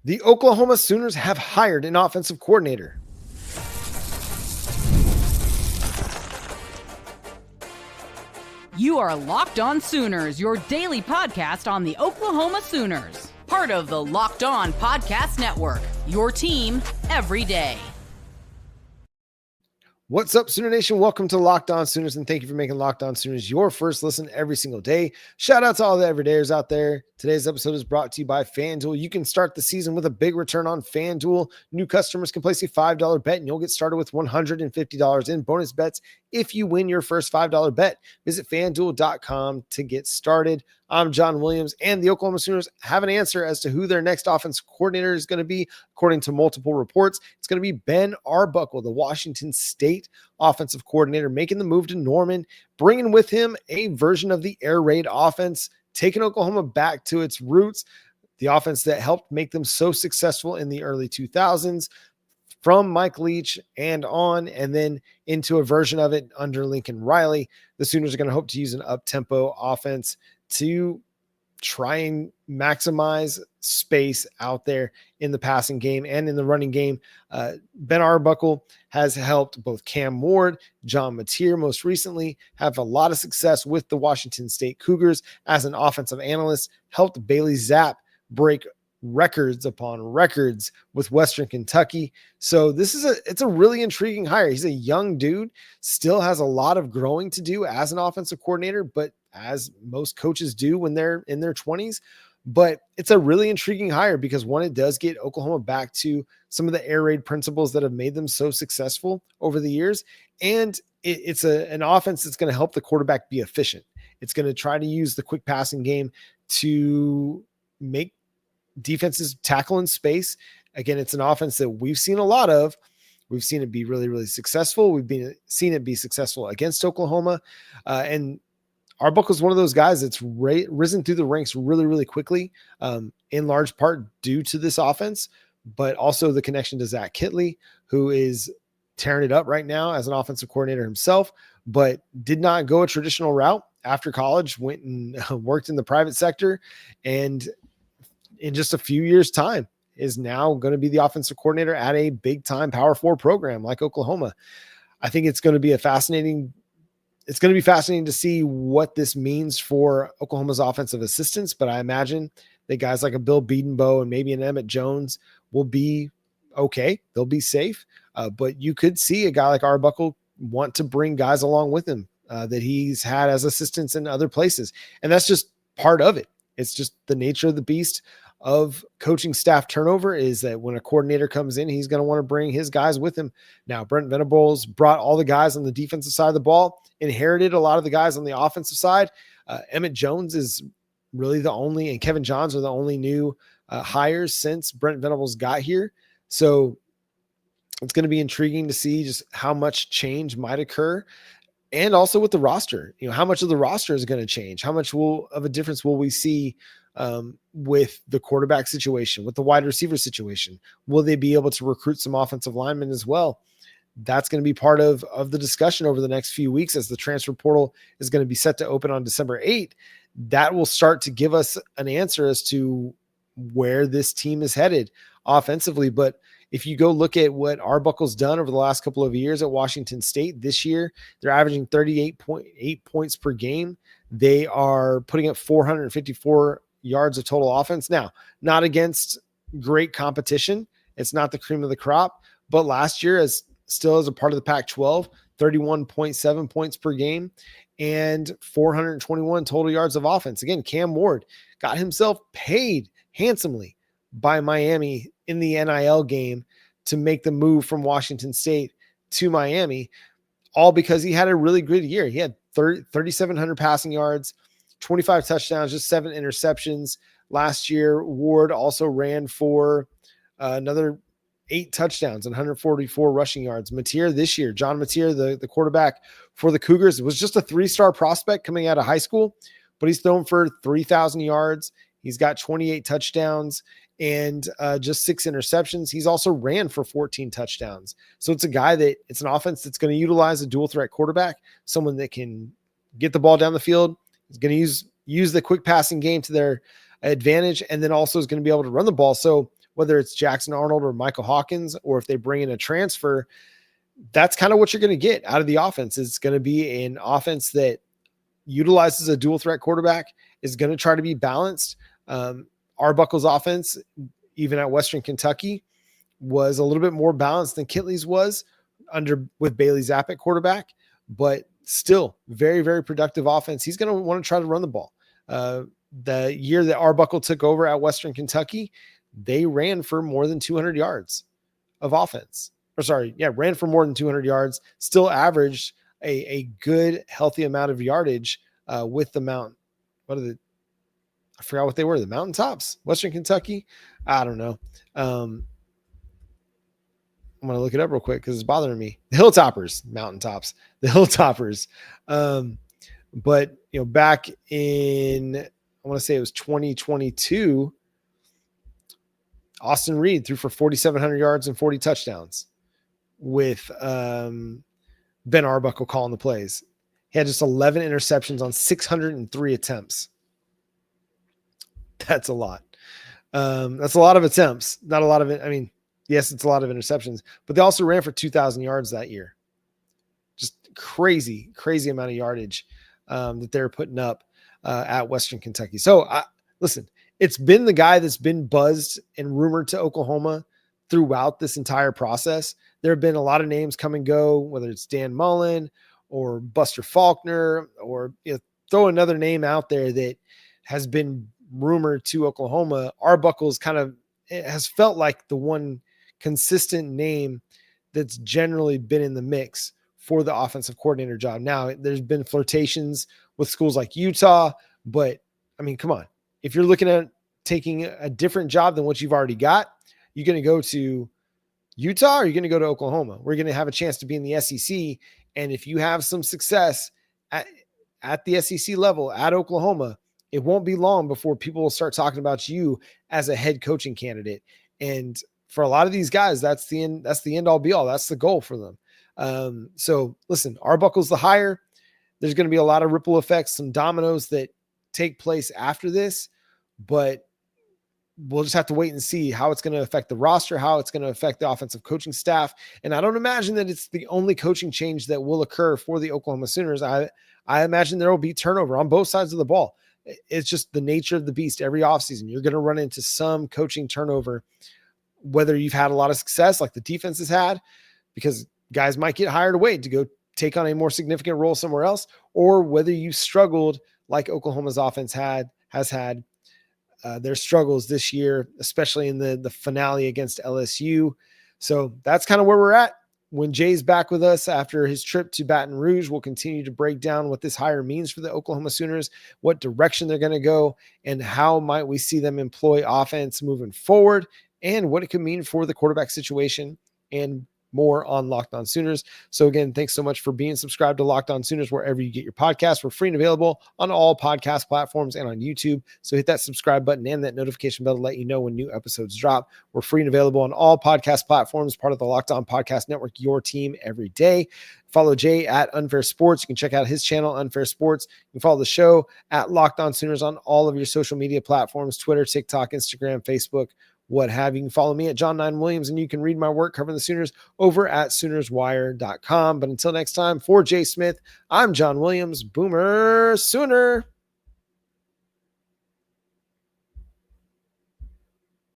The Oklahoma Sooners have hired an offensive coordinator. You are Locked On Sooners, your daily podcast on the Oklahoma Sooners. Part of the Locked On Podcast Network, your team every day. What's up, Sooner Nation? Welcome to Locked On Sooners, and thank you for making Locked On Sooners your first listen every single day. Shout out to all the everydayers out there. Today's episode is brought to you by FanDuel. You can start the season with a big return on FanDuel. New customers can place a $5 bet, and you'll get started with $150 in bonus bets if you win your first $5 bet. Visit FanDuel.com to get started. I'm John Williams, and the Oklahoma Sooners have an answer as to who their next offensive coordinator is going to be. According to multiple reports, it's going to be Ben Arbuckle, the Washington State offensive coordinator, making the move to Norman, bringing with him a version of the air raid offense, taking Oklahoma back to its roots, the offense that helped make them so successful in the early 2000s. From Mike Leach and on, and then into a version of it under Lincoln Riley. The Sooners are going to hope to use an up-tempo offense to try and maximize space out there in the passing game and in the running game. Ben Arbuckle has helped both Cam Ward, John Mateer most recently have a lot of success with the Washington State Cougars as an offensive analyst, helped Bailey Zapp break records upon records with Western Kentucky. So it's a really intriguing hire. He's a young dude, still has a lot of growing to do as an offensive coordinator, but as most coaches do when they're in their 20s. But it's a really intriguing hire because one, it does get Oklahoma back to some of the air raid principles that have made them so successful over the years. And it's an offense that's going to help the quarterback be efficient. It's going to try to use the quick passing game to make defenses tackle in space. Again, it's an offense that we've seen a lot of. We've seen it be really, really successful. Seen it be successful against Oklahoma. And Arbuckle is one of those guys that's risen through the ranks really, really quickly, in large part due to this offense, but also the connection to Zach Kittley, who is tearing it up right now as an offensive coordinator himself, but did not go a traditional route after college, went and worked in the private sector, and in just a few years' time is now going to be the offensive coordinator at a big time Power 4 program like Oklahoma. I think it's going to be fascinating to see what this means for Oklahoma's offensive assistants, but I imagine that guys like a Bill Bedenbaugh and maybe an Emmett Jones will be okay. They'll be safe. But you could see a guy like Arbuckle want to bring guys along with him that he's had as assistants in other places. And that's just part of it. It's just the nature of the beast of coaching staff turnover is that when a coordinator comes in, he's going to want to bring his guys with him. Now, Brent Venables brought all the guys on the defensive side of the ball, inherited a lot of the guys on the offensive side. Emmett Jones is really the only, and Kevin Johns are the only new hires since Brent Venables got here. So it's going to be intriguing to see just how much change might occur. And also with the roster, how much of the roster is going to change? How much of a difference will we see with the quarterback situation, with the wide receiver situation? Will they be able to recruit some offensive linemen as well? That's going to be part of the discussion over the next few weeks as the transfer portal is going to be set to open on December 8th. That will start to give us an answer as to where this team is headed offensively. But if you go look at what Arbuckle's done over the last couple of years at Washington State, this year, they're averaging 38.8 points per game. They are putting up 454 yards of total offense. Now, not against great competition. It's not the cream of the crop, but last year, still as a part of the Pac-12, 31.7 points per game and 421 total yards of offense. Again, Cam Ward got himself paid handsomely by Miami in the NIL game to make the move from Washington State to Miami, all because he had a really good year. He had 3,700 passing yards, 25 touchdowns, just 7 interceptions. Last year, Ward also ran for another 8 touchdowns and 144 rushing yards. Mateer this year, John Mateer, the quarterback for the Cougars, was just a 3-star prospect coming out of high school, but he's thrown for 3,000 yards. He's got 28 touchdowns and just 6 interceptions. He's also ran for 14 touchdowns. So it's an offense that's going to utilize a dual threat quarterback, someone that can get the ball down the field. He's going to use the quick passing game to their advantage, and then also is going to be able to run the ball. So whether it's Jackson Arnold or Michael Hawkins, or if they bring in a transfer, that's kind of what you're going to get out of the offense. It's going to be an offense that utilizes a dual threat quarterback, is going to try to be balanced. Arbuckle's offense, even at Western Kentucky, was a little bit more balanced than Kitley's was with Bailey Zapp at quarterback, but still very, very productive offense. He's going to want to try to run the ball. The year that Arbuckle took over at Western Kentucky, they ran for more than 200 yards of offense. Ran for more than 200 yards, still averaged a good, healthy amount of yardage with the mountain. I forgot what they were, the mountaintops, Western Kentucky. I don't know. I'm going to look it up real quick because it's bothering me. The Hilltoppers, mountaintops, the Hilltoppers. But, back in, I want to say it was 2022, Austin Reed threw for 4,700 yards and 40 touchdowns with Ben Arbuckle calling the plays. He had just 11 interceptions on 603 attempts. That's a lot. That's a lot of attempts. Not a lot of it. I mean, yes, it's a lot of interceptions, but they also ran for 2,000 yards that year. Just crazy, crazy amount of yardage that they're putting up at Western Kentucky. So listen, it's been the guy that's been buzzed and rumored to Oklahoma throughout this entire process. There have been a lot of names come and go, whether it's Dan Mullen or Buster Faulkner, or throw another name out there that has been rumored to Oklahoma. Arbuckle's it has felt like the one consistent name that's generally been in the mix for the offensive coordinator job. Now, there's been flirtations with schools like Utah, but I mean, come on. If you're looking at taking a different job than what you've already got, you're going to go to Utah or you're going to go to Oklahoma. We're going to have a chance to be in the SEC. And if you have some success at the SEC level at Oklahoma, it won't be long before people will start talking about you as a head coaching candidate. And for a lot of these guys, that's the end all be all. That's the goal for them. So listen, Arbuckle's the hire. There's going to be a lot of ripple effects, some dominoes that take place after this, but we'll just have to wait and see how it's going to affect the roster, how it's going to affect the offensive coaching staff. And I don't imagine that it's the only coaching change that will occur for the Oklahoma Sooners. I imagine there will be turnover on both sides of the ball. It's just the nature of the beast. Every offseason, you're going to run into some coaching turnover, whether you've had a lot of success like the defense has had, because guys might get hired away to go take on a more significant role somewhere else, or whether you struggled like Oklahoma's offense has had their struggles this year, especially in the finale against LSU. So that's kind of where we're at. When Jay's back with us after his trip to Baton Rouge, we'll continue to break down what this hire means for the Oklahoma Sooners, what direction they're going to go, and how might we see them employ offense moving forward, and what it could mean for the quarterback situation, and more on Locked On Sooners. So again, thanks so much for being subscribed to Locked On Sooners wherever you get your podcasts. We're free and available on all podcast platforms and on YouTube. So hit that subscribe button and that notification bell to let you know when new episodes drop. We're free and available on all podcast platforms, part of the Locked On Podcast Network, your team every day. Follow Jay at Unfair Sports. You can check out his channel, Unfair Sports. You can follow the show at Locked On Sooners on all of your social media platforms, Twitter, TikTok, Instagram, Facebook, what have you. You can follow me at John 9 Williams, and you can read my work covering the Sooners over at SoonersWire.com. But until next time, for Jay Smith, I'm John Williams. Boomer Sooner.